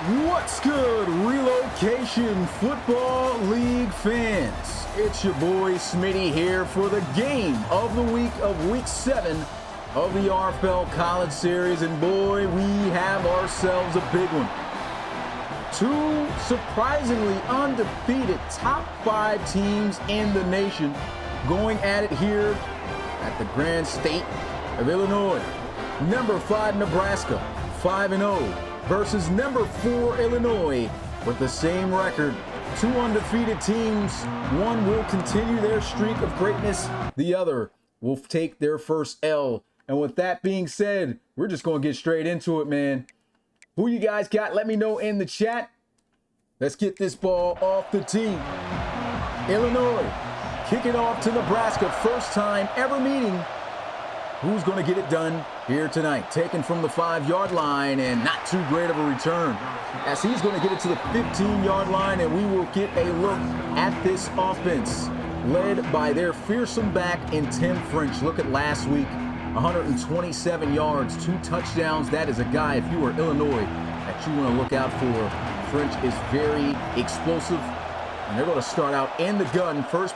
What's good, Relocation Football League fans? It's your boy Smitty here for the game of the week of Week 7 of the RFL College Series. And boy, we have ourselves a big one. Two surprisingly undefeated top 5 teams in the nation going at it here at the grand state of Illinois. Number 5 Nebraska, 5-0. Versus number 4 Illinois with the same record. Two undefeated teams. One will continue their streak of greatness. The other will take their first L. And with that being said, we're just going to get straight into it, man. Who you guys got? Let me know in the chat. Let's get this ball off the tee. Illinois kicking off to Nebraska. First time ever meeting. Who's going to get it done here tonight? Taken from the 5-yard line and not too great of a return, as he's going to get it to the 15-yard line, and we will get a look at this offense led by their fearsome back in Tim French. Look at last week, 127 yards, 2 touchdowns. That is a guy, if you are Illinois, that you want to look out for. French is very explosive, and they're going to start out in the gun. First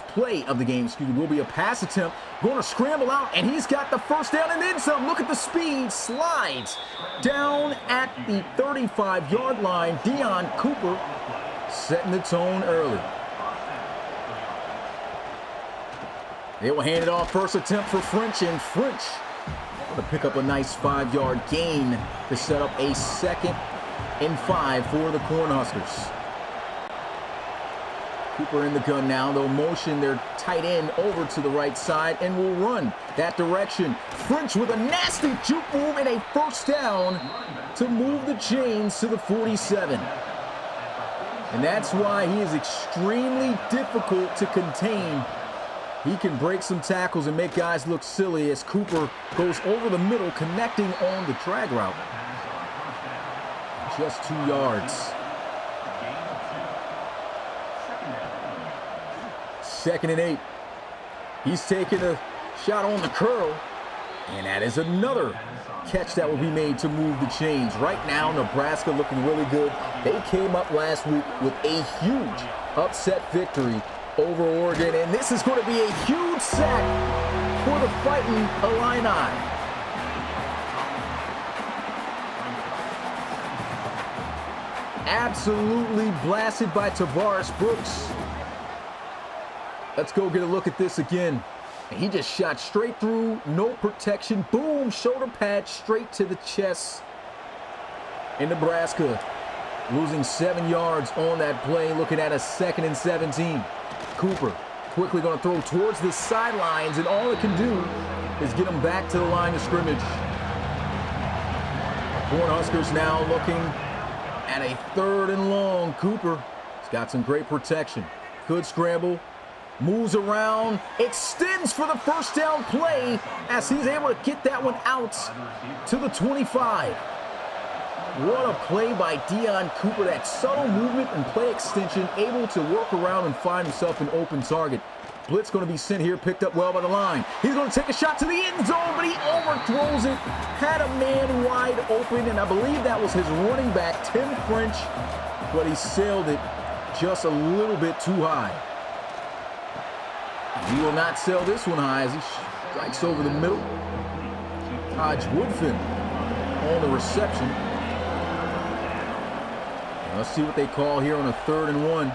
play of the game, will be a pass attempt. Going to scramble out, and he's got the first down and then some. Look at the speed. Slides down at the 35-yard line. Deion Cooper setting the tone early. They will hand it off. First attempt for French, and French to pick up a nice 5-yard gain to set up a 2nd and 5 for the Cornhuskers. Cooper in the gun now. They'll motion their tight end over to the right side and will run that direction. French with a nasty juke move and a first down to move the chains to the 47. And that's why he is extremely difficult to contain. He can break some tackles and make guys look silly as Cooper goes over the middle, connecting on the drag route. Just 2 yards. 2nd and 8. He's taking a shot on the curl, and that is another catch that will be made to move the chains. Right now, Nebraska looking really good. They came up last week with a huge upset victory over Oregon, and this is going to be a huge sack for the Fighting Illini. Absolutely blasted by Tavares Brooks. Let's go get a look at this again. And he just shot straight through, no protection. Boom, shoulder pad straight to the chest. In Nebraska, losing 7 yards on that play, looking at a 2nd and 17. Cooper quickly going to throw towards the sidelines, and all it can do is get him back to the line of scrimmage. Cornhuskers now looking at a 3rd and long. Cooper has got some great protection. Good scramble. Moves around, extends for the first down play as he's able to get that one out to the 25. What a play by Deion Cooper. That subtle movement and play extension, able to work around and find himself an open target. Blitz going to be sent here, picked up well by the line. He's going to take a shot to the end zone, but he overthrows it. Had a man wide open, and I believe that was his running back, Tim French, but he sailed it just a little bit too high. He will not sell this one high as he strikes over the middle. Hodge Woodfin on the reception. And let's see what they call here on a 3rd and 1.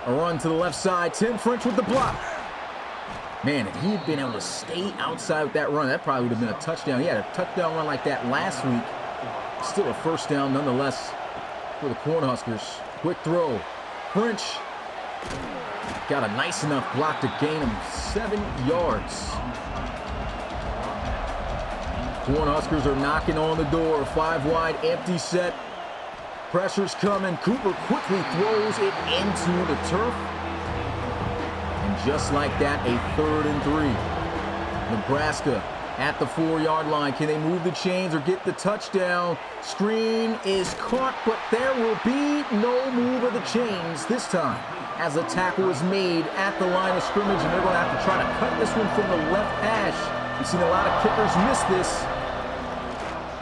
A run to the left side. Tim French with the block. Man, if he had been able to stay outside with that run, that probably would have been a touchdown. He had a touchdown run like that last week. Still a first down nonetheless for the Cornhuskers. Quick throw. French got a nice enough block to gain him 7 yards. Cornhuskers are knocking on the door. 5 wide, empty set. Pressure's coming. Cooper quickly throws it into the turf. And just like that, a 3rd and 3. Nebraska at the 4-yard line. Can they move the chains or get the touchdown? Screen is caught, but there will be no move of the chains this time, as a tackle is made at the line of scrimmage, and they're going to have to try to cut this one from the left hash. We've seen a lot of kickers miss this.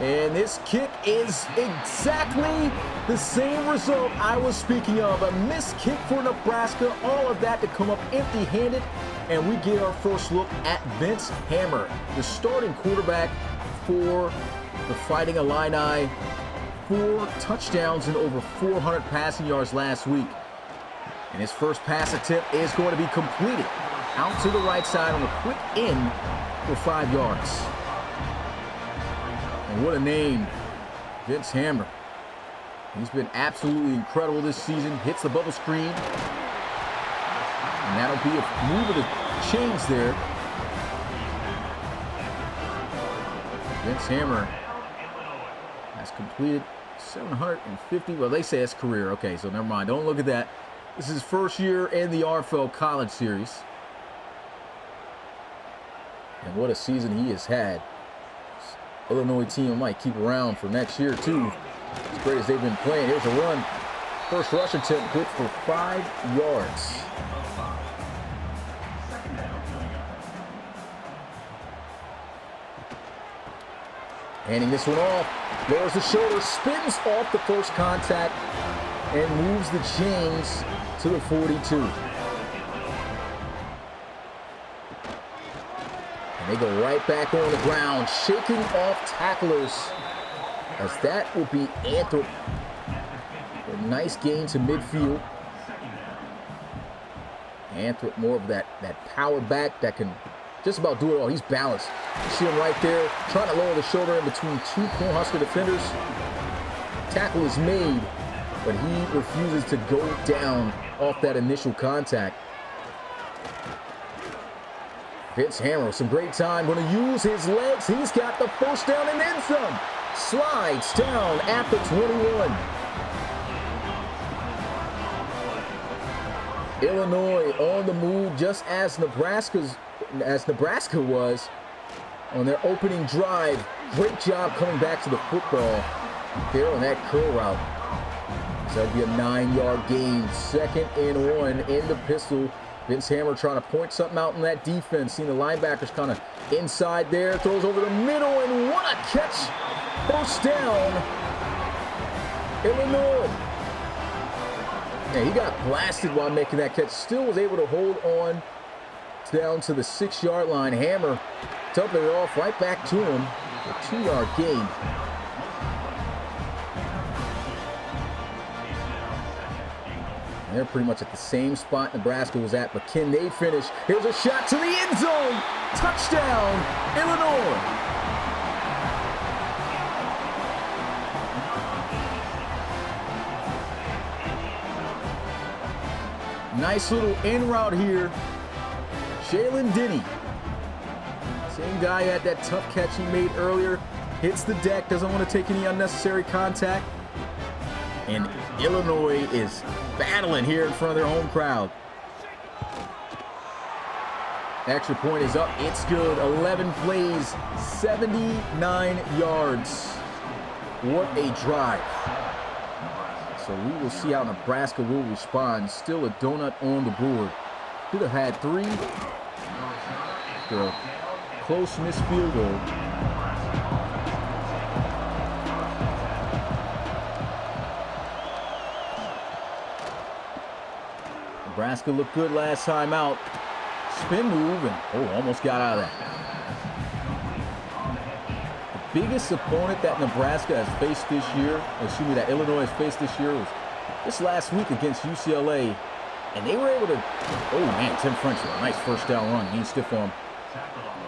And this kick is exactly the same result I was speaking of. A missed kick for Nebraska. All of that to come up empty-handed. And we get our first look at Vince Hammer, the starting quarterback for the Fighting Illini. 4 touchdowns and over 400 passing yards last week. And his first pass attempt is going to be completed out to the right side on a quick in for 5 yards. And what a name, Vince Hammer. He's been absolutely incredible this season. Hits the bubble screen. And that'll be a move of the chains there. Vince Hammer has completed 750. Well, they say it's career. Okay, so never mind. Don't look at that. This is his first year in the RFL College Series. And what a season he has had. Illinois team might keep around for next year, too. As great as they've been playing. Here's a run. First rush attempt, good for 5 yards. Handing this one off. Lowers the shoulder, spins off the first contact, and moves the chains to the 42. And they go right back on the ground, shaking off tacklers, as that will be Anthrop. A nice gain to midfield. Anthrop, more of that power back that can just about do it all. He's balanced. You see him right there, trying to lower the shoulder in between 2 Cornhusker defenders. Tackle is made, but he refuses to go down off that initial contact. Vince Hammer with some great time, going to use his legs. He's got the first down and then some. Slides down at the 21. Illinois on the move, just as Nebraska was on their opening drive. Great job coming back to the football there on that curl route. So that'll be a 9-yard gain. 2nd and 1 in the pistol. Vince Hammer trying to point something out in that defense. Seeing the linebackers kind of inside there. Throws over the middle, and what a catch. First down, Illinois. Yeah, he got blasted while making that catch. Still was able to hold on down to the 6-yard line. Hammer took it off right back to him. A 2-yard gain. And they're pretty much at the same spot Nebraska was at, but can they finish? Here's a shot to the end zone. Touchdown, Illinois. Nice little in route here. Jalen Denny. Same guy had that tough catch he made earlier. Hits the deck, doesn't want to take any unnecessary contact. And Illinois is battling here in front of their home crowd. Extra point is up. It's good. 11 plays, 79 yards. What a drive. So we will see how Nebraska will respond. Still a donut on the board. Could have had 3. After a close missed field goal. Nebraska looked good last time out. Spin move, and almost got out of that. The biggest opponent that Nebraska has faced this year, that Illinois has faced this year, was this last week against UCLA. And they were able to, Tim French with a nice first down run. He stiff arm.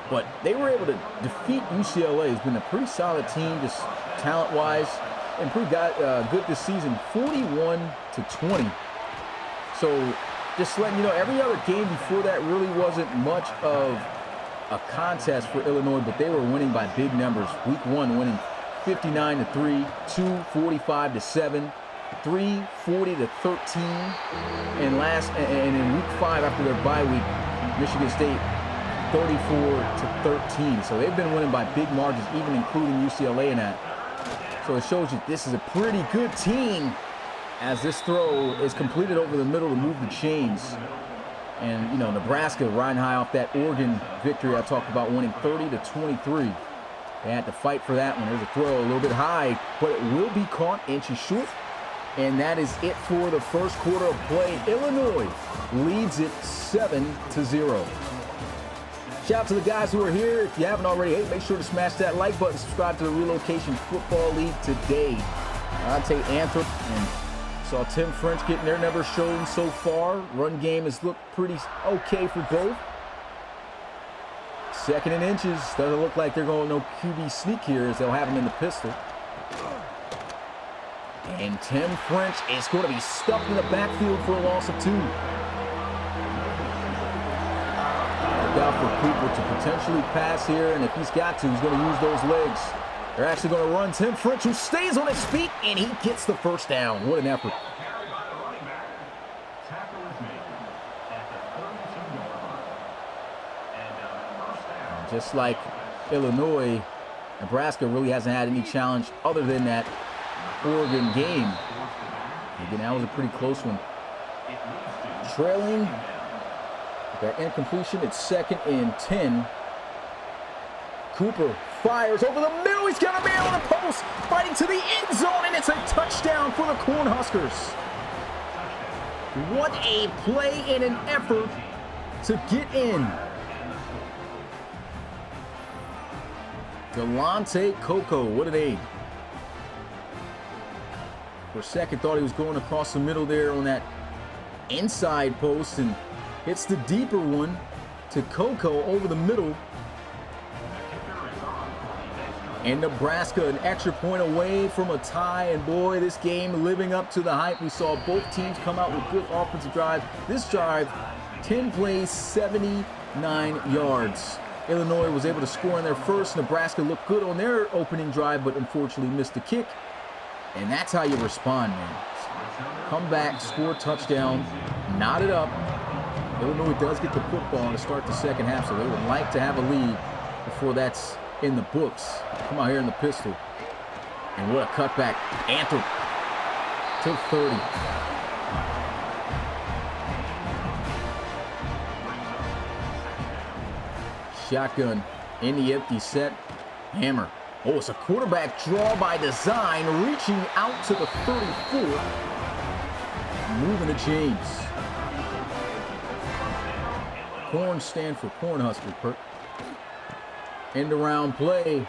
But they were able to defeat UCLA. It's been a pretty solid team, just talent-wise, and pretty good this season, 41-20. So just letting you know, every other game before that really wasn't much of a contest for Illinois, but they were winning by big numbers. Week 1 winning 59-3, 2 45-7, 3 40-13, and in week 5 after their bye week, Michigan State 34-13. So they've been winning by big margins, even including UCLA in that. So it shows you this is a pretty good team, as this throw is completed over the middle to move the chains. And, Nebraska riding high off that Oregon victory I talked about, winning 30-23. They had to fight for that one. There's a throw a little bit high, but it will be caught inches short. And that is it for the first quarter of play. Illinois leads it 7-0. Shout out to the guys who are here. If you haven't already, hey, make sure to smash that like button. Subscribe to the Relocation Football League today. I'll take Anthrop and saw Tim French getting their numbers shown so far. Run game has looked pretty okay for both. Second and inches. Doesn't look like they're going no QB sneak here as they'll have him in the pistol. And Tim French is going to be stuck in the backfield for a loss of 2. Look out for Cooper to potentially pass here, and if he's got to, he's going to use those legs. They're actually going to run Tim French, who stays on his feet, and he gets the first down. What an effort. And just like Illinois, Nebraska really hasn't had any challenge other than that Oregon game. Again, that was a pretty close one. Trailing. That incompletion, it's 2nd and 10. Cooper fires over the middle. He's got a man on the post, fighting to the end zone, and it's a touchdown for the Cornhuskers. What a play and an effort to get in. Delonte Coco, what an aid. For a second, thought he was going across the middle there on that inside post, and hits the deeper one to Coco over the middle. And Nebraska an extra point away from a tie. And boy, this game living up to the hype. We saw both teams come out with good offensive drives. This drive, 10 plays, 79 yards. Illinois was able to score in their first. Nebraska looked good on their opening drive, but unfortunately missed the kick. And that's how you respond, man. Come back, score touchdown, knot it up. Illinois does get the football to start the second half, so they would like to have a lead before that's in the books. Come out here in the pistol. And what a cutback. Anthrop to 30. Shotgun in the empty set. Hammer. Oh, it's a quarterback draw by design, reaching out to the 34. Moving to James. Corn stand for Cornhusker, Perk. End around play.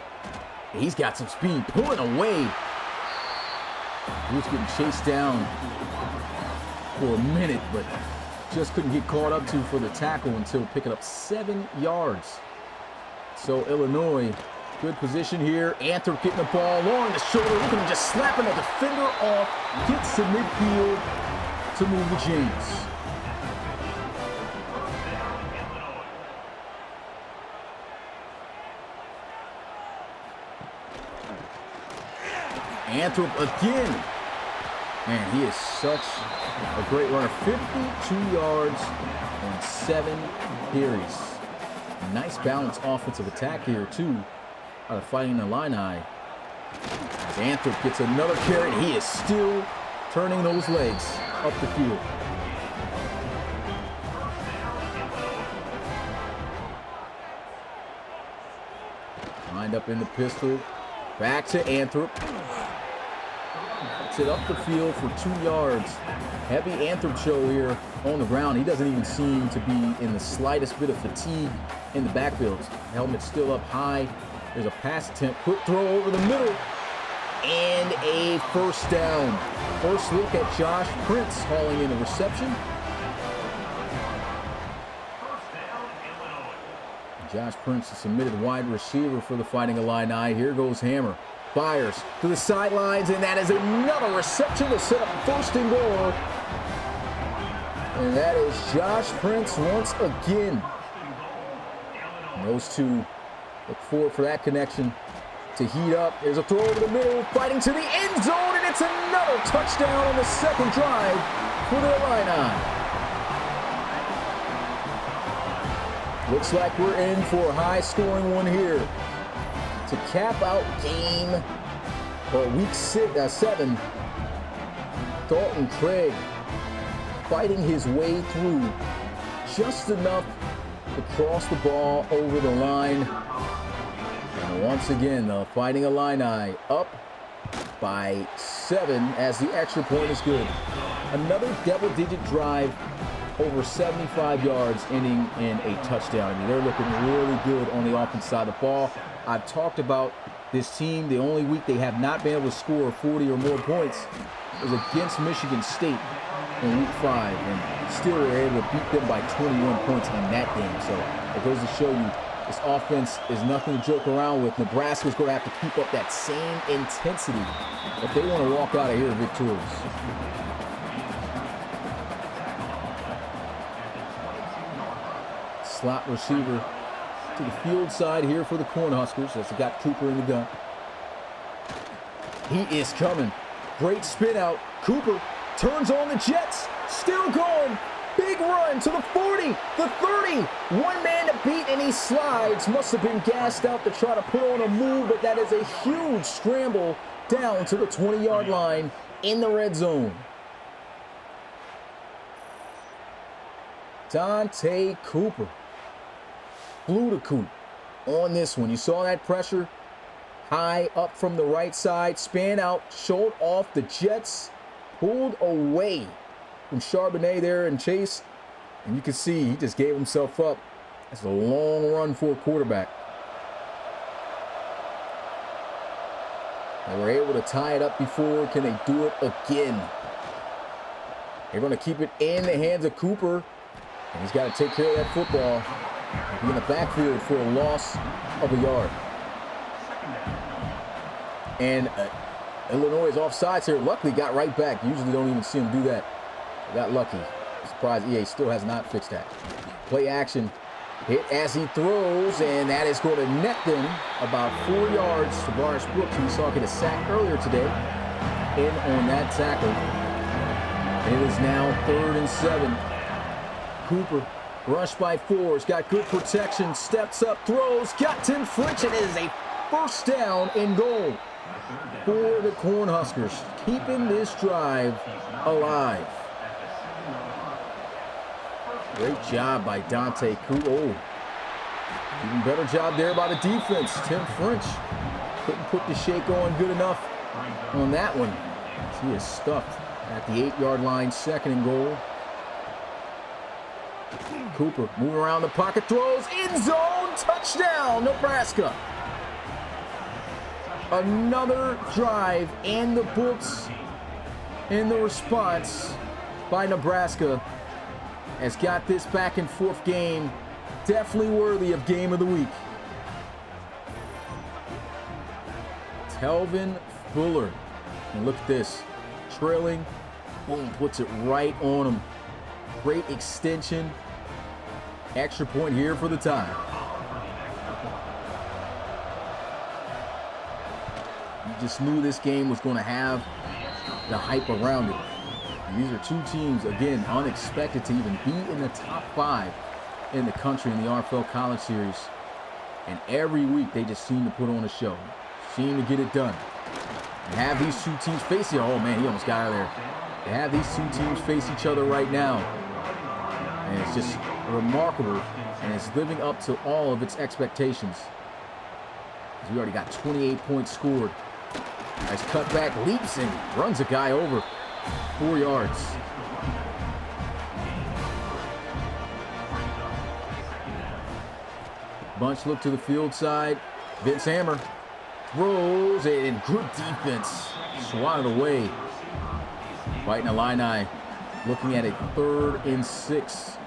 He's got some speed, pulling away. He was getting chased down for a minute, but just couldn't get caught up to for the tackle until picking up 7 yards. So Illinois, good position here. Anthrop getting the ball along the shoulder, looking to just slapping the defender off. Gets to midfield to move to James. Anthrop again. Man, he is such a great runner. 52 yards on 7 carries. Nice balanced offensive attack here, too, out of Fighting Illini. As Anthrop gets another carry, he is still turning those legs up the field. Lined up in the pistol. Back to Anthrop. Gets it up the field for 2 yards. Heavy Anthrop show here on the ground. He doesn't even seem to be in the slightest bit of fatigue in the backfield. Helmet still up high. There's a pass attempt. Quick throw over the middle. And a first down. First look at Josh Prince hauling in a reception. Josh Prince, a submitted wide receiver for the Fighting Illini. Here goes Hammer. Fires to the sidelines, and that is another reception to set up 1st and goal. And that is Josh Prince once again. And those two look forward for that connection to heat up. There's a throw over the middle, fighting to the end zone, and it's another touchdown on the second drive for the Illini. Looks like we're in for a high-scoring one here. To cap out game week 7, Dalton Craig fighting his way through just enough to cross the ball over the line. And Once again, the Fighting Illini up by 7 as the extra point is good. Another double-digit drive, over 75 yards, ending in a touchdown. I mean, they're looking really good on the offense side of the ball. I've talked about this team. The only week they have not been able to score 40 or more points was against Michigan State in week 5, and still were able to beat them by 21 points in that game. So it goes to show you this offense is nothing to joke around with. Nebraska's going to have to keep up that same intensity if they want to walk out of here victorious. Slot receiver to the field side here for the Cornhuskers as they got Cooper in the gun. He is coming. Great spin out. Cooper turns on the Jets. Still going. Big run to the 40, the 30. One man to beat, and he slides. Must have been gassed out to try to put on a move, but that is a huge scramble down to the 20-yard line in the red zone. Dante Cooper flew to Coop on this one. You saw that pressure high up from the right side, span out, showed off the Jets, pulled away from Charbonnet there and Chase, and you can see he just gave himself up. That's a long run for a quarterback. They were able to tie it up before. Can they do it again? They're going to keep it in the hands of Cooper, and he's got to take care of that football. He'll be in the backfield for a loss of a yard. And Illinois is offsides here. Luckily got right back. Usually don't even see him do that. Got lucky. Surprised EA still has not fixed that. Play action. Hit as he throws, and that is going to net them about 4 yards. Tavares Brooks, we saw get a sack earlier today, in on that tackle. It is now 3rd and 7. Cooper, rushed by 4. He's got good protection. Steps up, throws, got Tim French, and it is a first down and goal for the Cornhuskers, keeping this drive alive. Great job by Dante Cooper. Oh, even better job there by the defense. Tim French couldn't put the shake on good enough on that one. He is stuffed at the 8-yard line, 2nd and goal. Cooper moving around the pocket, throws, end zone, touchdown, Nebraska. Another drive in the books in the response by Nebraska has got this back and forth game definitely worthy of game of the week. Telvin Fuller, and look at this, trailing, boom, puts it right on him. Great extension, extra point here for the tie. You just knew this game was going to have the hype around it. And these are two teams, again, unexpected to even be in the top 5 in the country in the RFL College Series. And every week they just seem to put on a show, seem to get it done. And have these two teams face each other. Oh man, he almost got out of there. They have these two teams face each other right now. And it's just remarkable, and it's living up to all of its expectations. We already got 28 points scored. Nice cutback, leaps and runs a guy over 4 yards. Bunch look to the field side. Vince Hammer throws, and good defense swatted away. Fighting Illini looking at a 3rd and 6.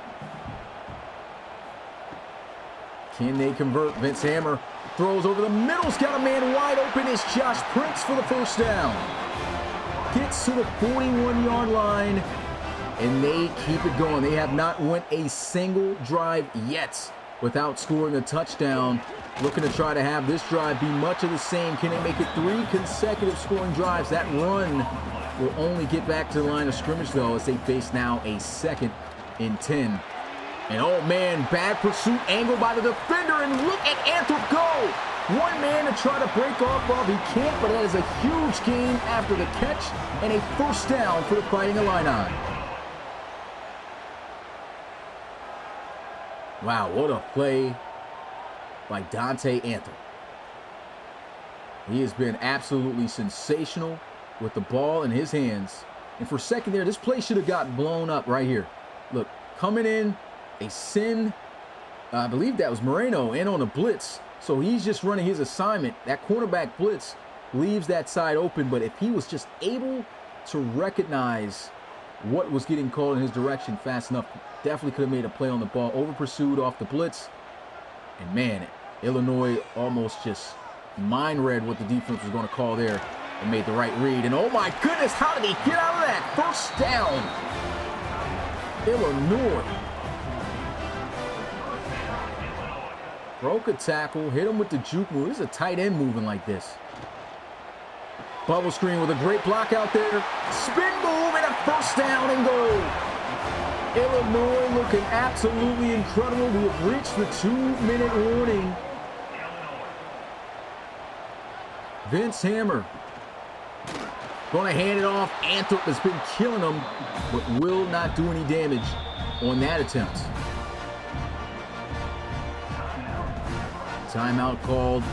Can they convert? Vince Hammer throws over the middle. He's got a man wide open. It's Josh Prince for the first down. Gets to the 41-yard line, and they keep it going. They have not went a single drive yet without scoring a touchdown. Looking to try to have this drive be much of the same. Can they make it 3 consecutive scoring drives? That run will only get back to the line of scrimmage, though, as they face now a 2nd and 10. And oh man, bad pursuit angle by the defender, and look at Anthrop go! One man to try to break off of, he can't, but that is a huge gain after the catch, and a first down for the Fighting Illini. Wow, what a play by Dante Anthrop. He has been absolutely sensational with the ball in his hands. And for a second there, this play should have gotten blown up right here. Look, coming in, a sin, I believe that was Moreno, in on a blitz. So he's just running his assignment. That cornerback blitz leaves that side open, but if he was just able to recognize what was getting called in his direction fast enough, definitely could have made a play on the ball. Over pursued off the blitz. And man, Illinois almost just mind read what the defense was going to call there and made the right read. And oh my goodness, how did he get out of that? First down, Illinois. Broke a tackle, hit him with the juke move. This is a tight end moving like this. Bubble screen with a great block out there. Spin move and a first down and goal. Illinois looking absolutely incredible. We have reached the 2-minute warning. Vince Hammer going to hand it off. Anthrop has been killing him, but will not do any damage on that attempt. Timeout called.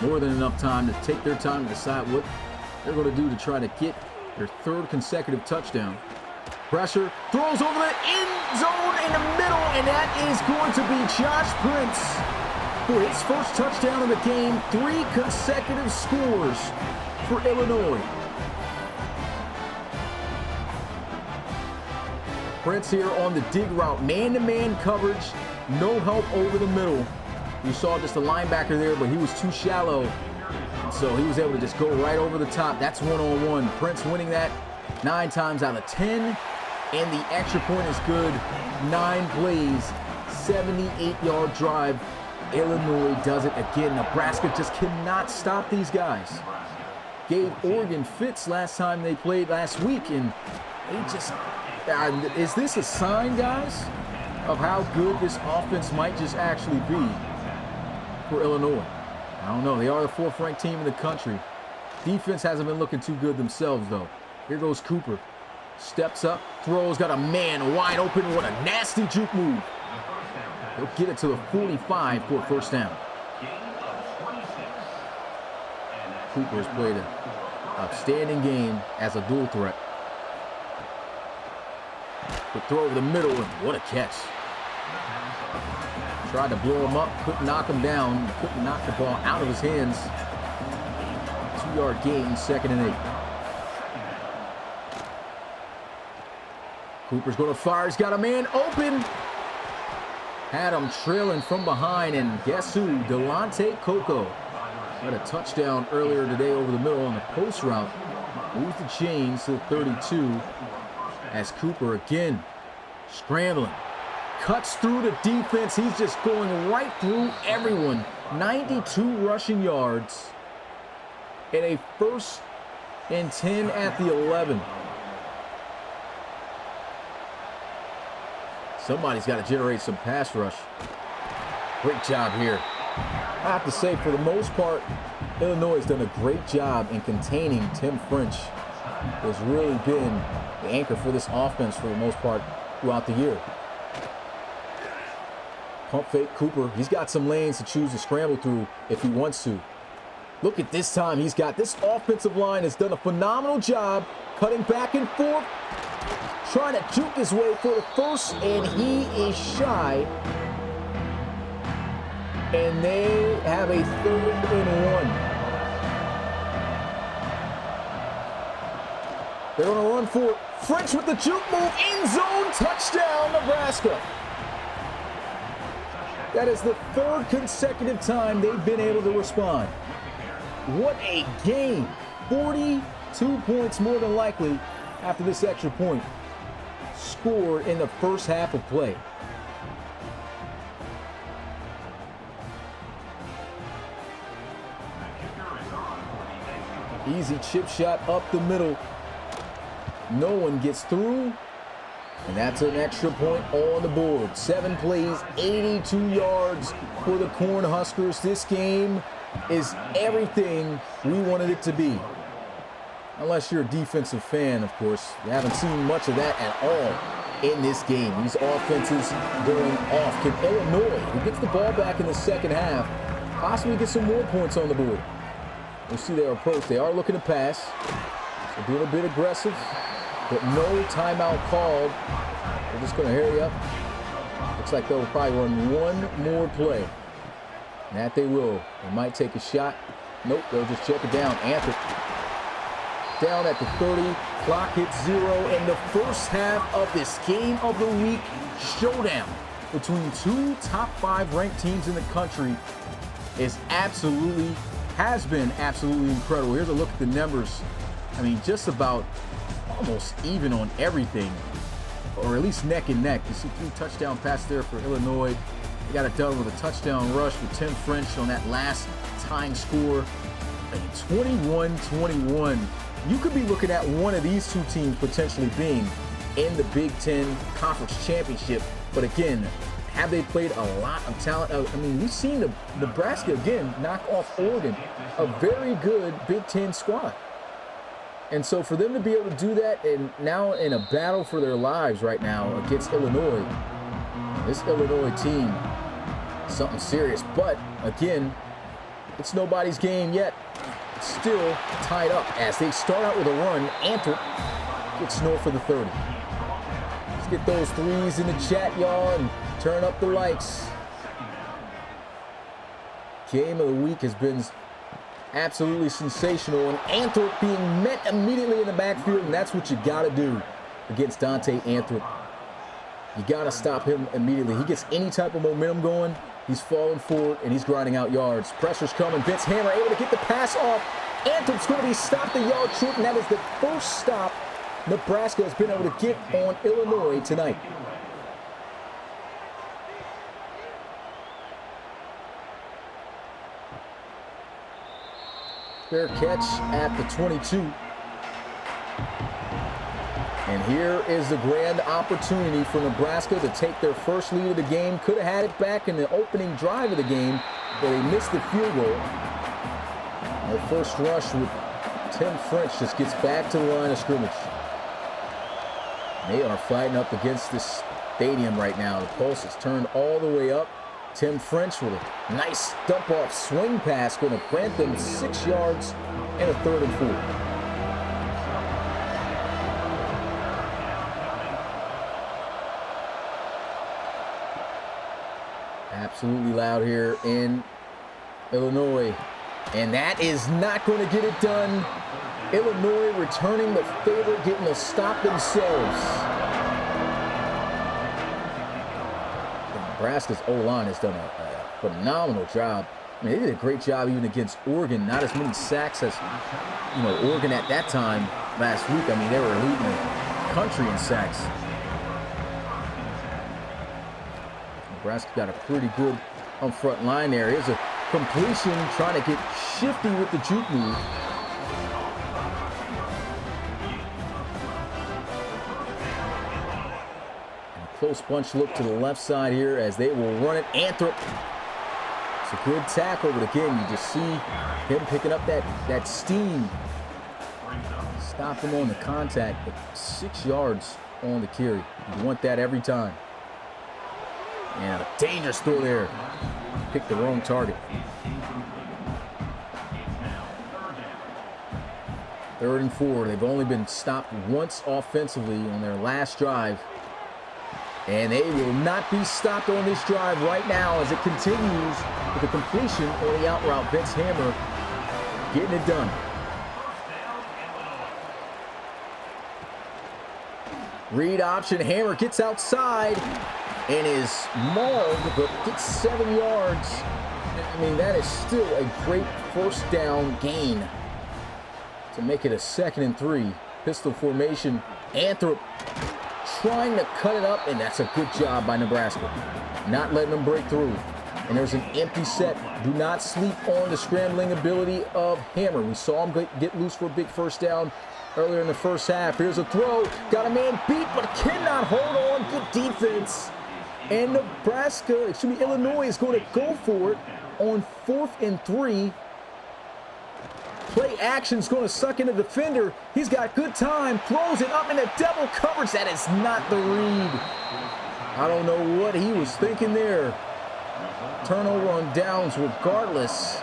More than enough time to take their time to decide what they're going to do to try to get their third consecutive touchdown. Pressure, throws over the end zone in the middle, and that is going to be Josh Prince for his first touchdown of the game. 3 consecutive scores for Illinois. Prince here on the dig route. Man-to-man coverage, no help over the middle. You saw just a linebacker there, but he was too shallow. So he was able to just go right over the top. That's one-on-one. Prince winning that 9 times out of 10. And the extra point is good. 9 plays, 78-yard drive. Illinois does it again. Nebraska just cannot stop these guys. Gave Oregon fits last time they played last week, and they just... is this a sign, guys, of how good this offense might just actually be for Illinois? I don't know. They are the 4th-ranked team in the country. Defense hasn't been looking too good themselves, though. Here goes Cooper. Steps up, throws, got a man wide open. What a nasty juke move. He'll get it to the 45 for a first down. Cooper has played an outstanding game as a dual threat. Quick throw over the middle, and what a catch. Tried to blow him up, couldn't knock him down, couldn't knock the ball out of his hands. 2-yard gain, 2nd and 8. Cooper's going to fire. He's got a man open. Had him trailing from behind, and guess who? Delonte Coco had a touchdown earlier today over the middle on the post route. Moves the chains to the 32 as Cooper again scrambling. Cuts through the defense. He's just going right through everyone. 92 rushing yards and a 1st and 10 at the 11. Somebody's got to generate some pass rush. Great job here. I have to say, for the most part, Illinois has done a great job in containing Tim French, who has really been the anchor for this offense for the most part throughout the year. Pump fake Cooper. He's got some lanes to choose to scramble through if he wants to. Look at this time he's got. This offensive line has done a phenomenal job cutting back and forth, trying to juke his way for the first, and he is shy. And they have a 3rd and 1. They're going to run for it. French with the juke move, end zone, touchdown, Nebraska. That is the 3rd consecutive time they've been able to respond. What a game. 42 points more than likely after this extra point scored in the first half of play. Easy chip shot up the middle. No one gets through. And that's an extra point on the board. 7 plays, 82 yards for the Cornhuskers. This game is everything we wanted it to be. Unless you're a defensive fan, of course. You haven't seen much of that at all in this game. These offenses going off. Can Illinois, who gets the ball back in the second half, possibly get some more points on the board? We'll see their approach. They are looking to pass. So being a bit aggressive, but no timeout called. They're just going to hurry up. Looks like they'll probably run one more play. And that they will. They might take a shot. Nope, they'll just check it down. Anthrop down at the 30. Clock hits 0. And the first half of this game of the week showdown between two top 5 ranked teams in the country has been absolutely incredible. Here's a look at the numbers. I mean, just about almost even on everything, or at least neck and neck. You see 3 touchdown passes there for Illinois. They got it done with a touchdown rush with Tim French on that last time score. 21-21. You could be looking at one of these two teams potentially being in the Big Ten Conference Championship. But again, have they played a lot of talent? I mean, we've seen Nebraska, again, knock off Oregon, a very good Big Ten squad. And so for them to be able to do that, and now in a battle for their lives right now against Illinois, this Illinois team, something serious. But again, it's nobody's game yet. It's still tied up as they start out with a run. Anthrop gets north of the 30. Let's get those threes in the chat, y'all, and turn up the lights. Game of the week has been absolutely sensational, and Anthrop being met immediately in the backfield, and that's what you got to do against Dante Anthrop. You got to stop him immediately. He gets any type of momentum going, he's falling forward, and he's grinding out yards. Pressure's coming. Vince Hammer able to get the pass off. Anthrop's going to be stopped a yard short, and that is the first stop Nebraska has been able to get on Illinois tonight. Fair catch at the 22. And here is the grand opportunity for Nebraska to take their first lead of the game. Could have had it back in the opening drive of the game, but they missed the field goal. Their first rush with Tim French just gets back to the line of scrimmage. They are fighting up against this stadium right now. The pulse is turned all the way up. Tim French with a nice dump-off swing pass, going to grant them 6 yards and a 3rd and 4. Absolutely loud here in Illinois, and that is not going to get it done. Illinois returning the favor, getting a stop themselves. Nebraska's O-line has done a phenomenal job. I mean, they did a great job even against Oregon. Not as many sacks as, Oregon at that time last week. I mean, they were leading the country in sacks. Nebraska got a pretty good on front line there. Here's a completion, trying to get shifty with the juke move. Close bunch look to the left side here as they will run it. Anthrop. It's a good tackle, but again, you just see him picking up that steam. Stop him on the contact, but 6 yards on the carry. You want that every time. And a dangerous throw there. Picked the wrong target. 3rd and 4. They've only been stopped once offensively on their last drive. And they will not be stopped on this drive right now as it continues with the completion on the out route. Vince Hammer getting it done. Read option. Hammer gets outside and is mauled, but gets 7 yards. I mean, that is still a great first down gain to make it a 2nd and 3. Pistol formation. Anthrop trying to cut it up, and that's a good job by Nebraska. Not letting them break through. And there's an empty set. Do not sleep on the scrambling ability of Hammer. We saw him get loose for a big first down earlier in the first half. Here's a throw. Got a man beat, but cannot hold on. Good defense. And Illinois is going to go for it on 4th and 3. Play action's going to suck in the defender. He's got good time. Throws it up in a double coverage. That is not the read. I don't know what he was thinking there. Turnover on downs regardless.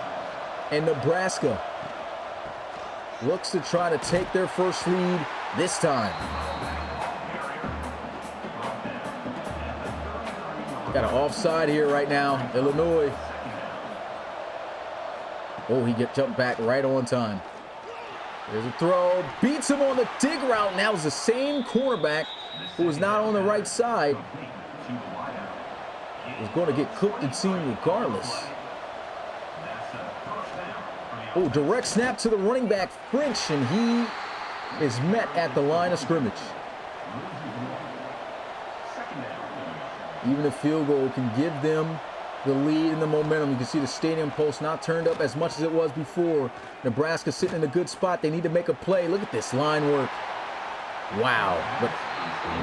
And Nebraska looks to try to take their first lead this time. Got an offside here right now, Illinois. Oh, he jumped back right on time. There's a throw, beats him on the dig route. Now it's the same cornerback who was not on the right side. Was going to get cooked, it seemed, regardless. Oh, direct snap to the running back, French, and he is met at the line of scrimmage. Even a field goal can give them the lead and the momentum. You can see the stadium post not turned up as much as it was before. Nebraska sitting in a good spot. They need to make a play. Look at this line work. Wow. But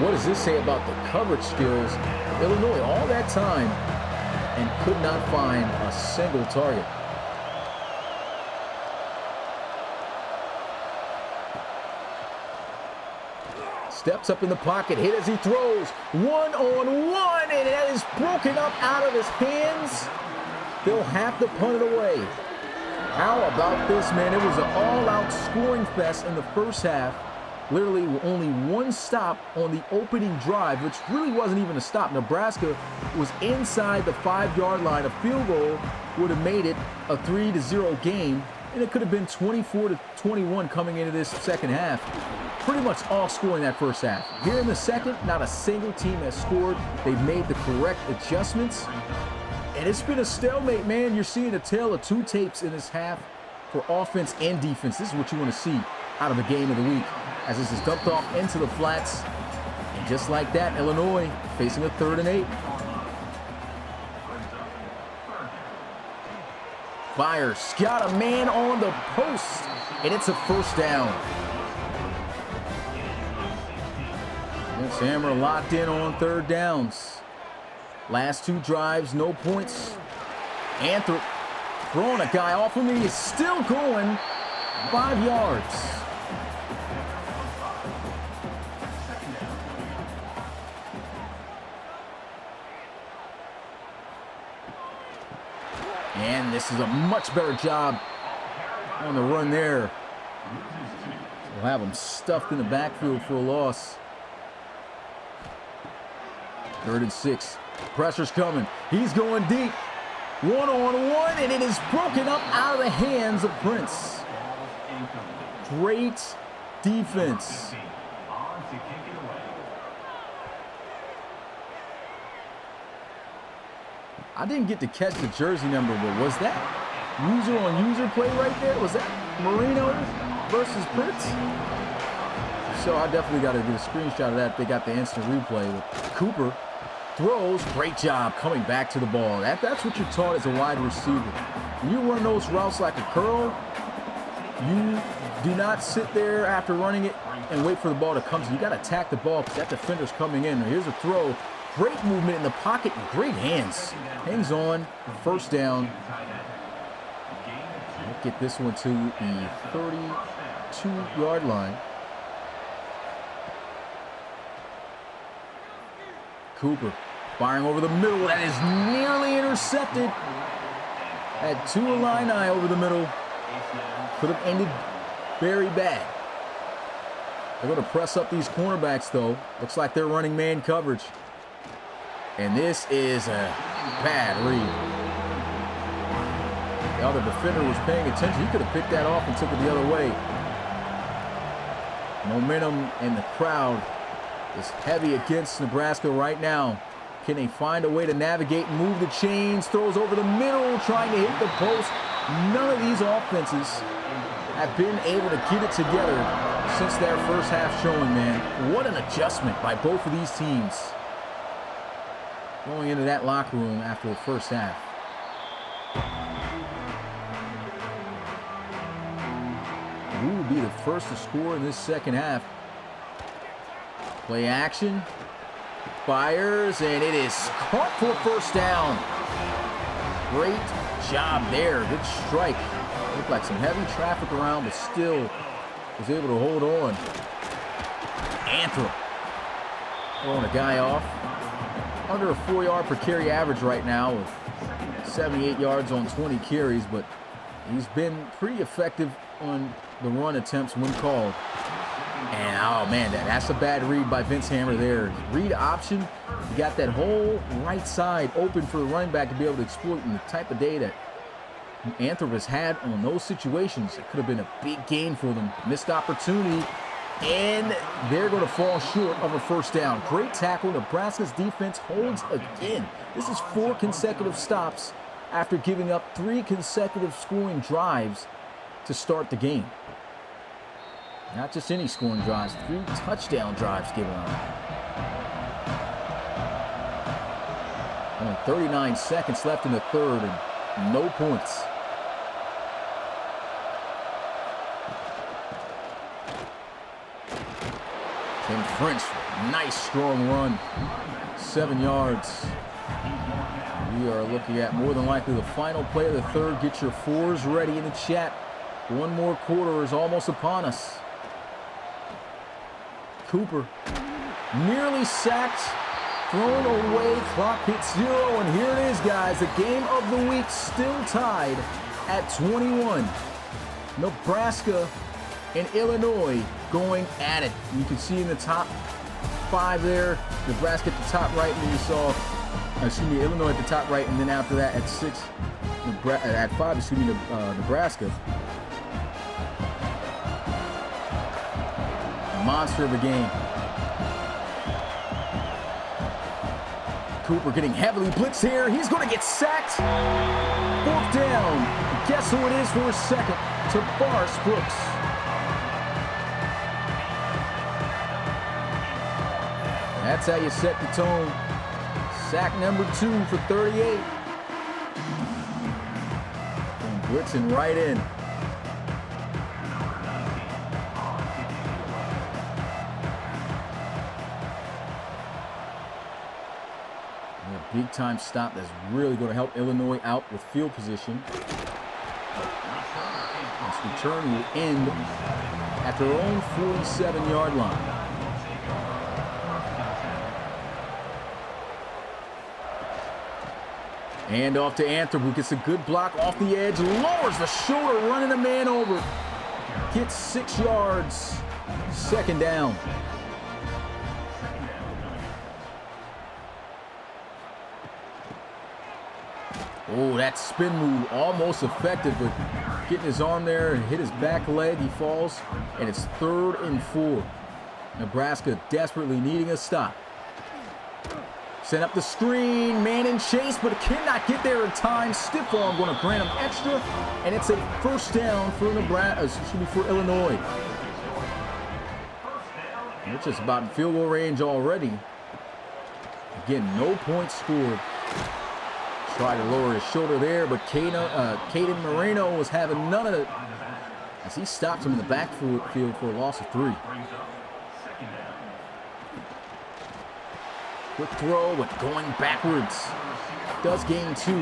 what does this say about the coverage skills? Illinois all that time and could not find a single target. Steps up in the pocket, hit as he throws. One-on-one, and that is broken up out of his hands. They'll have to punt it away. How about this, man? It was an all-out scoring fest in the first half. Literally only one stop on the opening drive, which really wasn't even a stop. Nebraska was inside the 5-yard line. A field goal would have made it a 3-0 game, and it could have been 24-21 coming into this second half. Pretty much all scoring that first half. Here in the second, not a single team has scored. They've made the correct adjustments. And it's been a stalemate, man. You're seeing a tale of two tapes in this half for offense and defense. This is what you want to see out of a game of the week, as this is dumped off into the flats. And just like that, Illinois facing a 3rd and 8. Fires, got a man on the post, and it's a first down. Hammer locked in on 3rd downs. Last 2 drives, no points. Anthrop throwing a guy off him, and he's still going 5 yards. And this is a much better job on the run there. We'll have him stuffed in the backfield for a loss. 3rd and 6. Pressure's coming. He's going deep. One-on-one, and it is broken up out of the hands of Prince. Great defense. I didn't get to catch the jersey number, but was that user-on-user play right there? Was that Marino versus Prince? So I definitely got to get a screenshot of that. They got the instant replay with Cooper. Throws, great job coming back to the ball. That's what you're taught as a wide receiver. When you run those routes like a curl, you do not sit there after running it and wait for the ball to come to you. You got to attack the ball because that defender's coming in. Here's a throw. Great movement in the pocket and great hands. Hangs on, first down. We'll get this one to the 32-yard line. Cooper firing over the middle. That is nearly intercepted. Had 2 Illini over the middle. Could have ended very bad. They're going to press up these cornerbacks, though. Looks like they're running man coverage. And this is a bad read. The other defender was paying attention. He could have picked that off and took it the other way. Momentum in the crowd is heavy against Nebraska right now. Can they find a way to navigate and move the chains? Throws over the middle, trying to hit the post. None of these offenses have been able to get it together since their first half showing, man. What an adjustment by both of these teams going into that locker room after the first half. Who will be the first to score in this second half? Play action, fires, and it is caught for a first down. Great job there, good strike. Looked like some heavy traffic around, but still was able to hold on. Anthrop throwing a guy off. Under a 4-yard per carry average right now with 78 yards on 20 carries, but he's been pretty effective on the run attempts when called. And, oh, man, that's a bad read by Vince Hammer there. Read option, you got that whole right side open for the running back to be able to exploit, and the type of day that Anthrop has had on those situations. It could have been a big gain for them. Missed opportunity, and they're going to fall short of a first down. Great tackle. Nebraska's defense holds again. This is 4 consecutive stops after giving up 3 consecutive scoring drives to start the game. Not just any scoring drives, 3 touchdown drives given up. Only 39 seconds left in the third and no points. Tim French, nice strong run, 7 yards. We are looking at more than likely the final play of the third. Get your 4s ready in the chat. One more quarter is almost upon us. Cooper nearly sacked, thrown away, clock hits 0, and here it is, guys. The game of the week still tied at 21. Nebraska and Illinois going at it. You can see in the top 5 there, Nebraska at the top right, and then you saw, Illinois at the top right, and then after that at 6, at 5, Nebraska. Monster of a game. Cooper getting heavily blitzed here. He's going to get sacked. 4th down. Guess who it is for a second? Tavares Brooks. That's how you set the tone. Sack number 2 for 38. And blitzing right in. Big time stop that's really going to help Illinois out with field position. This return will end at their own 47-yard line. And off to Anthrop, who gets a good block off the edge, lowers the shoulder, running a man over. Gets 6 yards. 2nd down. Oh, that spin move almost effective, but getting his arm there and hit his back leg, he falls, and it's 3rd and 4. Nebraska desperately needing a stop. Send up the screen, man in chase, but cannot get there in time. Stiff arm going to grant him extra, and it's a 1st down for for Illinois. They're just about in field goal range already. Again, no points scored. Tried to lower his shoulder there, but Caden Moreno was having none of it as he stops him in the backfield for a loss of 3. Quick throw, but going backwards. Does gain 2.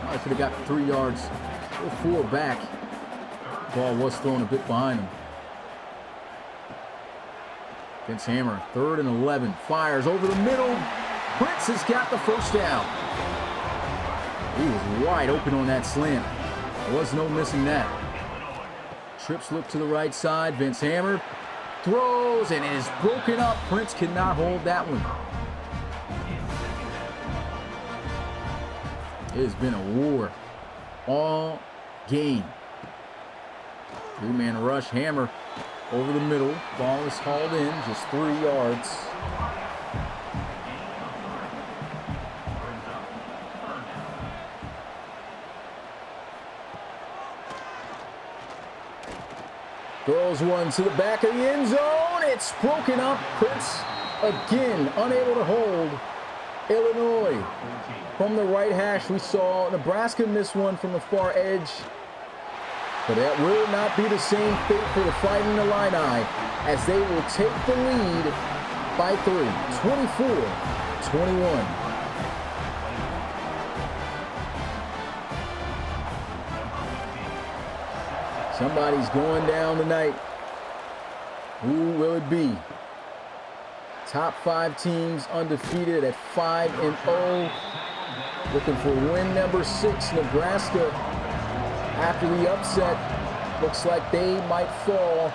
I could have got 3 yards or 4 back. Ball was thrown a bit behind him. Vince Hammer, 3rd and 11. Fires over the middle. Prince has got the 1st down. He was wide open on that slant. There was no missing that. Trips look to the right side. Vince Hammer throws, and it is broken up. Prince cannot hold that one. It has been a war all game. 3-man rush. Hammer over the middle. Ball is hauled in, just 3 yards. Throws one to the back of the end zone. It's broken up. Prince again unable to hold Illinois. From the right hash, we saw Nebraska miss one from the far edge. But that will not be the same fate for the Fighting Illini as they will take the lead by 3, 24-21. Somebody's going down tonight. Who will it be? Top 5 teams undefeated at 5-0. Looking for win number 6, Nebraska. After the upset Looks like they might fall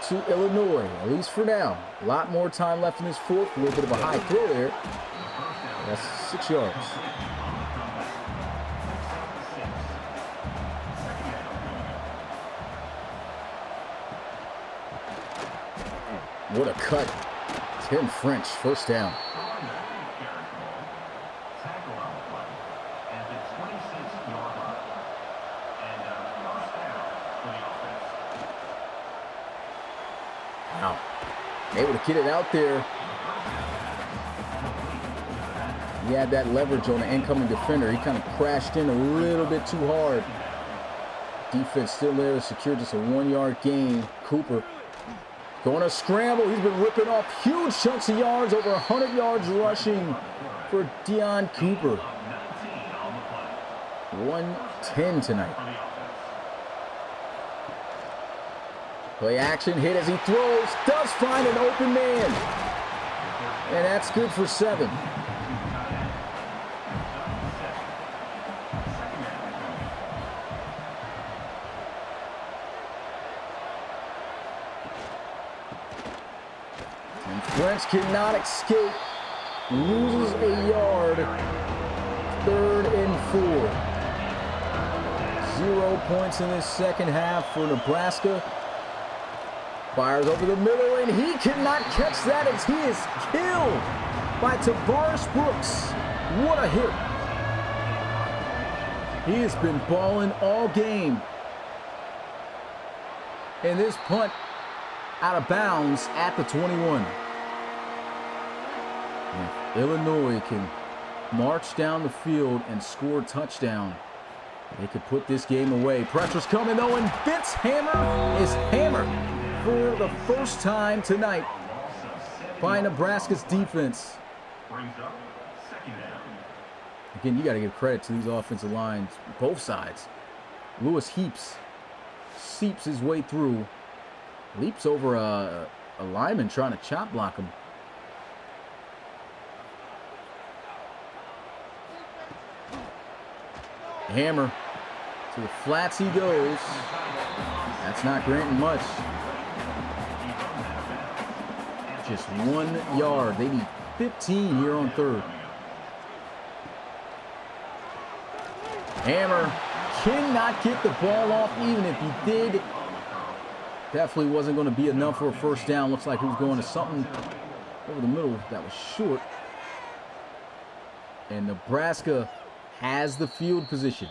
to Illinois, at least for now. A lot more time left in this fourth. A little bit of a high throw there. That's 6 yards. What a cut. Tim French, first down. Wow. Able to get it out there. He had that leverage on the incoming defender. He kind of crashed in a little bit too hard. Defense still there to secure just a 1-yard gain. Cooper going to scramble. He's been ripping off huge chunks of yards, over 100 yards rushing for Deion Cooper. 110 tonight. Play action, hit as he throws, does find an open man. And that's good for 7. And French cannot escape, loses a yard, 3rd and 4. 0 points in this second half for Nebraska. Fires over the middle, and he cannot catch that as he is killed by Tavares Brooks. What a hit. He has been balling all game. And this punt out of bounds at the 21. If Illinois can march down the field and score a touchdown, they could put this game away. Pressure's coming, though, and Vince Hammer is hammered for the first time tonight by Nebraska's defense. Again, you got to give credit to these offensive lines, both sides. Lewis seeps his way through, leaps over a lineman trying to chop block him. Hammer to the flats he goes. That's not granting much. Just 1 yard. They need 15 here on 3rd. Hammer cannot get the ball off. Even if he did, definitely wasn't going to be enough for a first down. Looks like he was going to something over the middle that was short. And Nebraska has the field position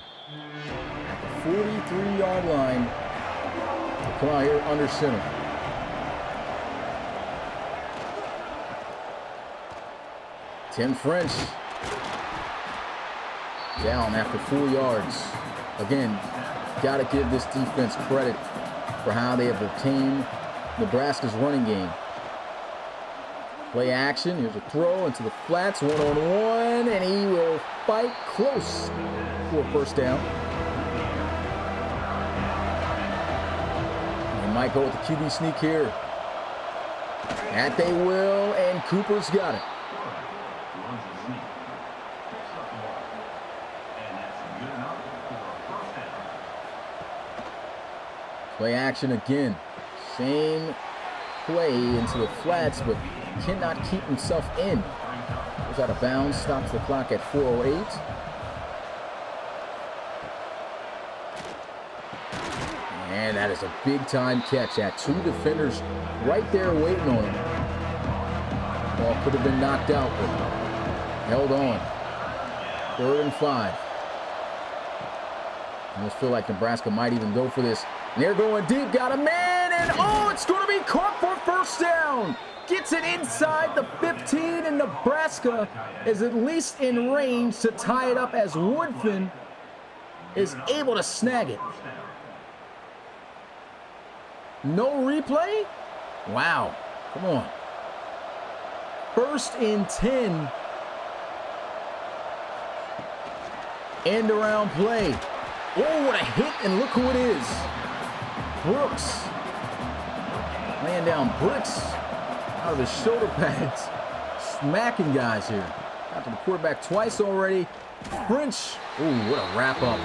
at the 43-yard line to come out here under center. Tim French down after 4 yards. Again, got to give this defense credit for how they have obtained Nebraska's running game. Play action. Here's a throw into the flats, 1-on-1, and he will fight close for a first down. They might go with the QB sneak here. That they will, and Cooper's got it. Play action again. Same play into the flats, but cannot keep himself in. Goes out of bounds, stops the clock at 4:08. And that is a big-time catch at 2 defenders right there waiting on him. Ball could have been knocked out, but held on. 3rd and 5. I almost feel like Nebraska might even go for this. And they're going deep, got a man, and oh, it's going to be caught for first down. Gets it inside the 15, and Nebraska is at least in range to tie it up as Woodfin is able to snag it. No replay? Wow, come on. 1st and 10. End around play. Oh, what a hit, and look who it is. Brooks. Laying down bricks out of his shoulder pads. Smacking guys here. Got to the quarterback twice already. French. Ooh, what a wrap up.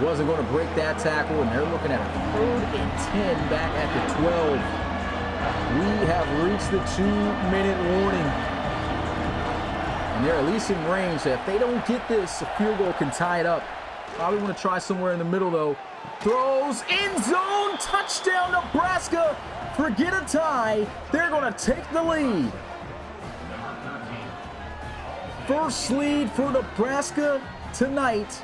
Wasn't going to break that tackle, and they're looking at a 3rd and 10 back at the 12. We have reached the 2-minute warning. And they're at least in range. If they don't get this, a field goal can tie it up. Probably want to try somewhere in the middle, though. Throws, end zone, touchdown, Nebraska. Forget a tie. They're going to take the lead. First lead for Nebraska tonight.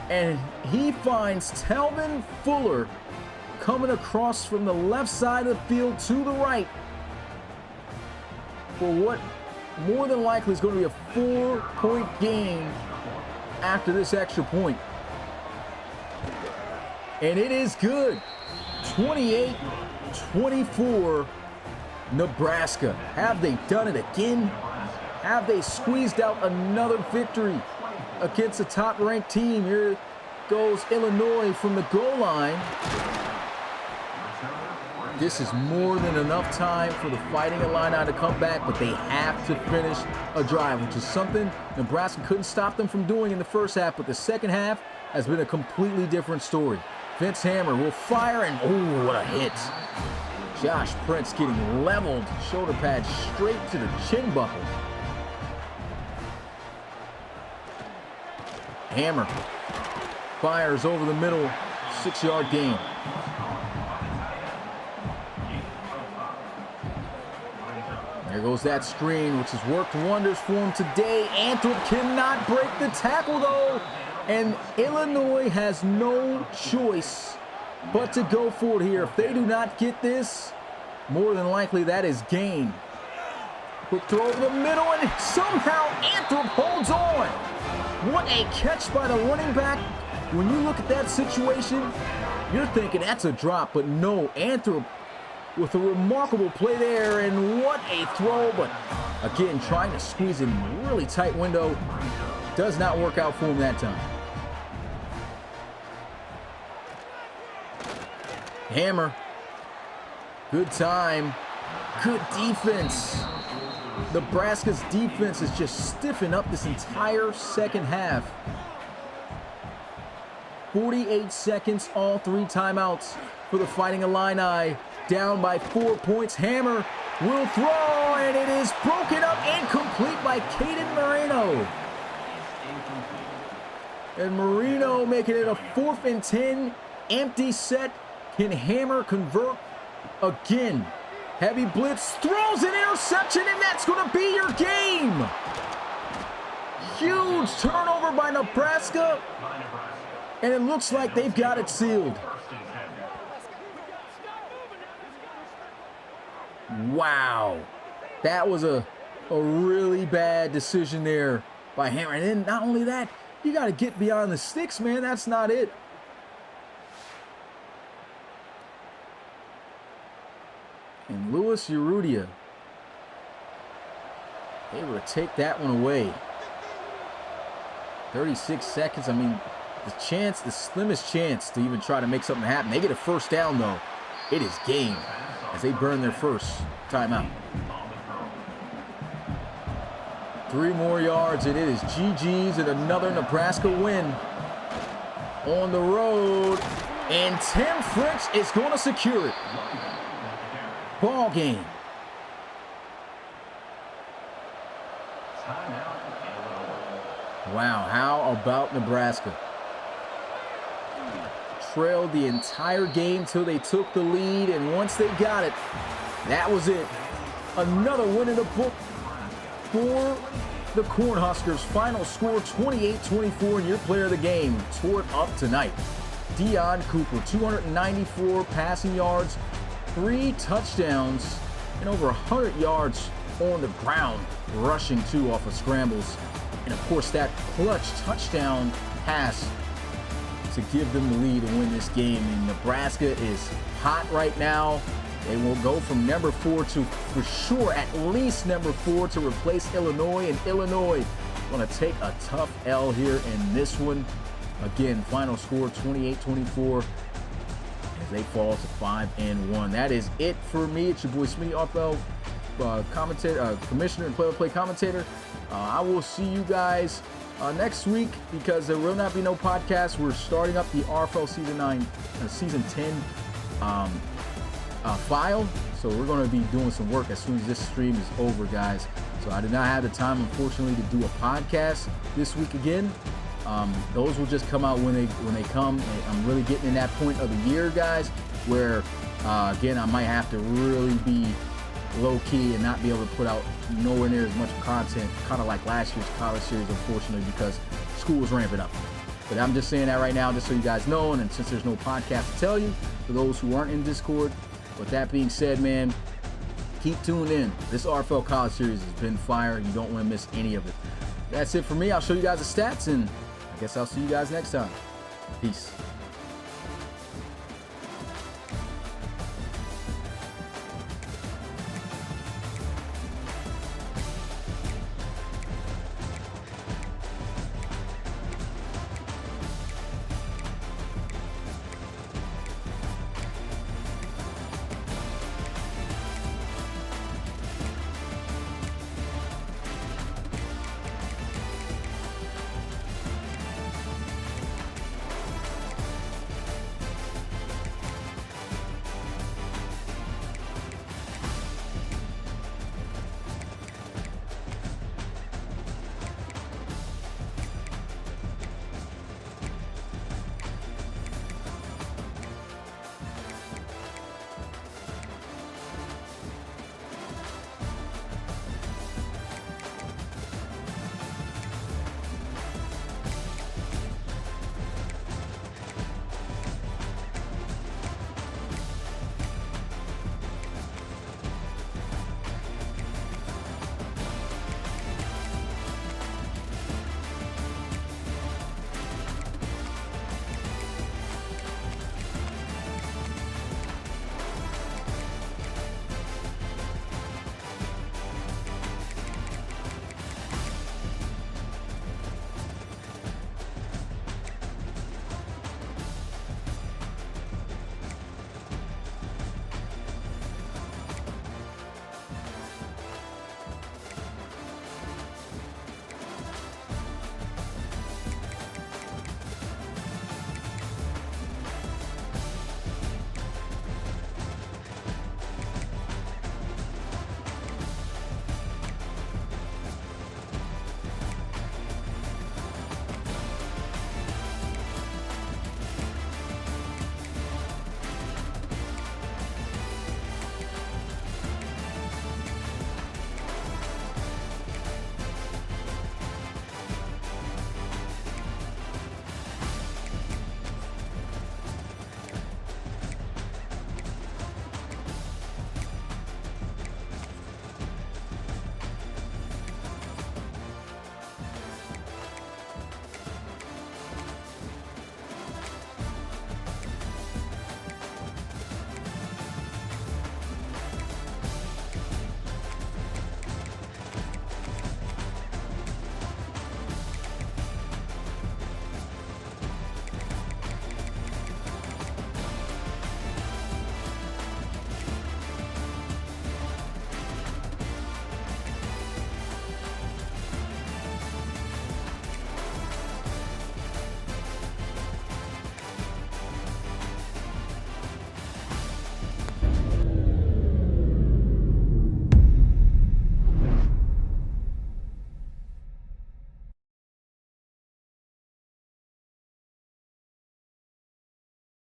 And he finds Talvin Fuller coming across from the left side of the field to the right for what more than likely is going to be a 4-point game after this extra point. And it is good. 28-24 Nebraska. Have they done it again? Have they squeezed out another victory against a top-ranked team? Here goes Illinois from the goal line. This is more than enough time for the Fighting Illini to come back, but they have to finish a drive, which is something Nebraska couldn't stop them from doing in the first half, but the second half has been a completely different story. Vince Hammer will fire, and oh, what a hit. Josh Prince getting leveled, shoulder pad straight to the chin buckle. Hammer fires over the middle, 6-yard gain. There goes that screen, which has worked wonders for him today. Anthrop cannot break the tackle, though. And Illinois has no choice but to go for it here. If they do not get this, more than likely that is gain. Quick throw over the middle, and somehow Anthrop holds on. What a catch by the running back. When you look at that situation, you're thinking that's a drop, but no, Anthrop with a remarkable play there, and what a throw, but again, trying to squeeze in a really tight window. Does not work out for him that time. Hammer, good time, good defense. Nebraska's defense is just stiffened up this entire second half. 48 seconds, all 3 timeouts for the Fighting Illini. Down by 4 points. Hammer will throw, and it is broken up and complete by Caden Marino. And Marino making it a 4th and 10. Empty set. Can Hammer convert again? Heavy blitz, throws an interception, and that's going to be your game. Huge turnover by Nebraska, and it looks like they've got it sealed. Wow, that was a really bad decision there by Hammer. And then not only that, you got to get beyond the sticks, man. That's not it. And Louis Urrutia able to take that one away. 36 seconds. I mean, the slimmest chance to even try to make something happen. They get a first down, though. It is game as they burn their first timeout. 3 more yards, and it is GG's and another Nebraska win on the road. And Tim French is going to secure it. Ball game. Wow, how about Nebraska? Trailed the entire game till they took the lead, and once they got it, that was it. Another win in the book for the Cornhuskers. Final score 28-24, and your player of the game tore it up tonight. Deion Cooper, 294 passing yards, 3 touchdowns, and over 100 yards on the ground, rushing 2 off of scrambles. And of course, that clutch touchdown pass to give them the lead and win this game. And Nebraska is hot right now. They will go from number 4 to, for sure, at least number 4 to replace Illinois. And Illinois going to take a tough L here in this one. Again, final score 28-24 as they fall to 5-1. That is it for me. It's your boy Smitty, RFL commentator, commissioner and play-by-play commentator. I will see you guys Next week, because there will not be no podcast, we're starting up the RFL Season 10 file. So we're going to be doing some work as soon as this stream is over, guys. So I did not have the time, unfortunately, to do a podcast this week again. Those will just come out when they come. I'm really getting in that point of the year, guys, where again I might have to really be low key and not be able to put out nowhere near as much content, kind of like last year's college series, unfortunately, because school is ramping up. But I'm just saying that right now, just so you guys know, and since there's no podcast to tell you, for those who aren't in Discord. With that being said, man, keep tuned in. This RFL college series has been fire. You don't want to miss any of it. That's it for me. I'll show you guys the stats, and I guess I'll see you guys next time. Peace.